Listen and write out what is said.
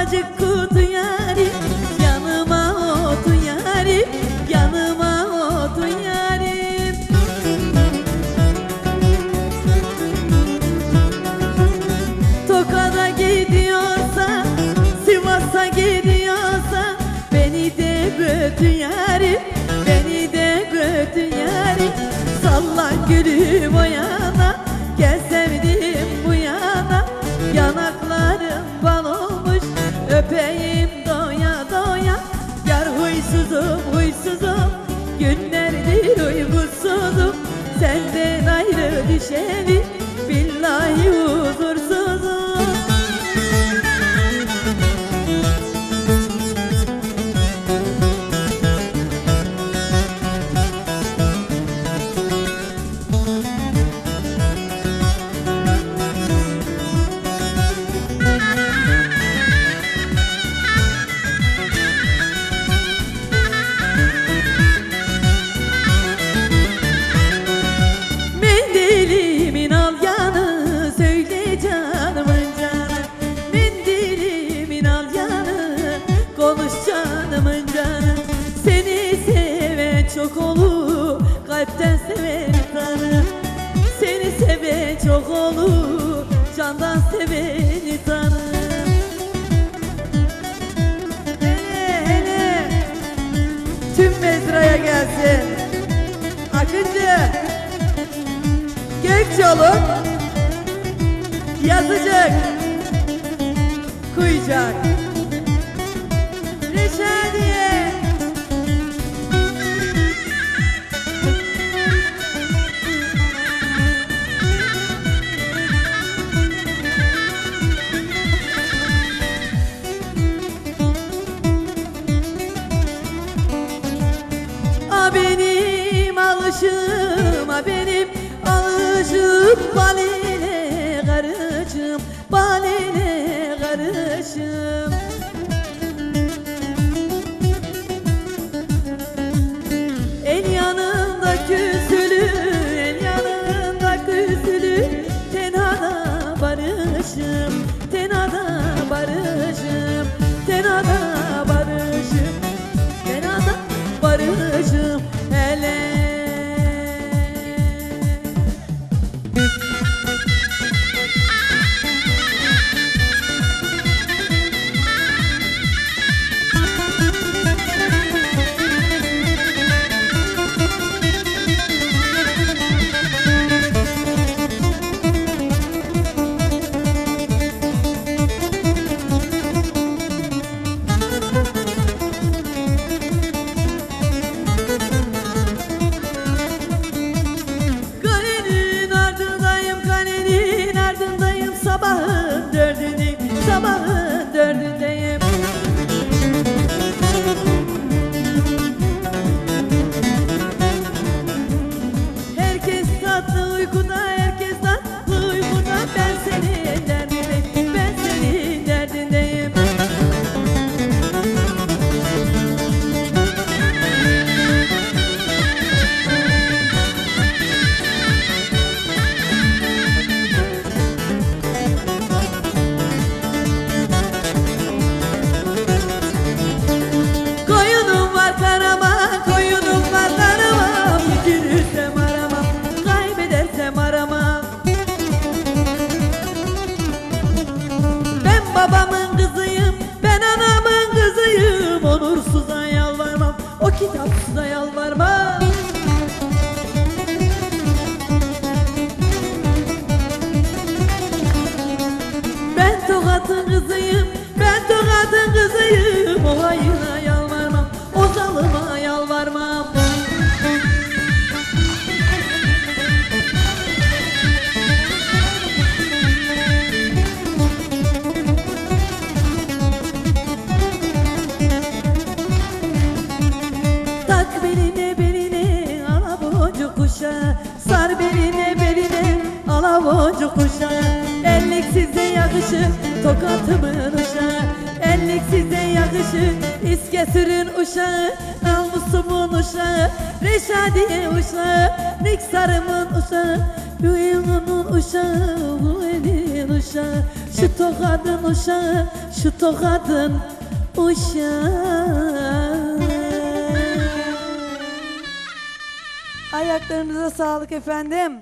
ufacık kutu yarim, yanıma otu yarim, yanıma otu yarim. Tokat'a gidiyorsa, Sivas'a gidiyorsa, beni de götür yarim, beni de götür yarim. Sallan gülüm o yana, gel sevdim bu yana. Yanaklarım bal olmuş, öpeyim doya doya. Yar huysuzum huysuzum, günlerdir uykusuzum. Senden ayrı düşeli, billahi huzursuzum. Mendilimin al yanı, söyle canımın canı. Mendilimin al yanı, konuş canımın canı. Seni seven çok olur, kalpten seven tanı. Seni seven çok olur, candan seveni tanı. Hele hele tüm mezraya gelsin Akıncı, Gökçeoğlu, Yazıcık, Kuyucak, Reşadiye. A benim alışım, a benim alışım, baline karışım, baline karışım. El yanında küsülü, el yanında küsülü, tenhada barışım, tenhada barışım, tenhada barışım, tenhada barışım. Hele kalenin ardındayım, kalenin ardındayım. Sabahın dördündeyim, sabahın dördündeyim. Herkes tatlı uykuda, herkes tatlı uykuda. Ben senin derdindeyim, ben senin derdindeyim. Koyunum var karama, koyunum var karama. Bükülürsem aramam, kaybedersem aramam. Ben babamın kızıyım, ben anamın kızıyım. Onursuza yalvarmam, o kitapsıza yalvarmam. Ben Tokat'ın kızıyım, ben Tokat'ın kızıyım. O hayına yalvarmam, o zalıma yalvarmam. Tak beline beline alaboncuk kuşağı, sar beline beline alaboncuk kuşağı. Ellik size yakışır Tokat'ımın uşağı, ellik size yakışır İskeçer'in uşağı. Namusumun uşağı, Reşadiye uşağı, Niksar'ımın uşağı, Büyüğümün uşağı, bu elin uşağı. Şu Tokat'ın uşağı, şu tokatın uşağı. Ayaklarınıza sağlık efendim.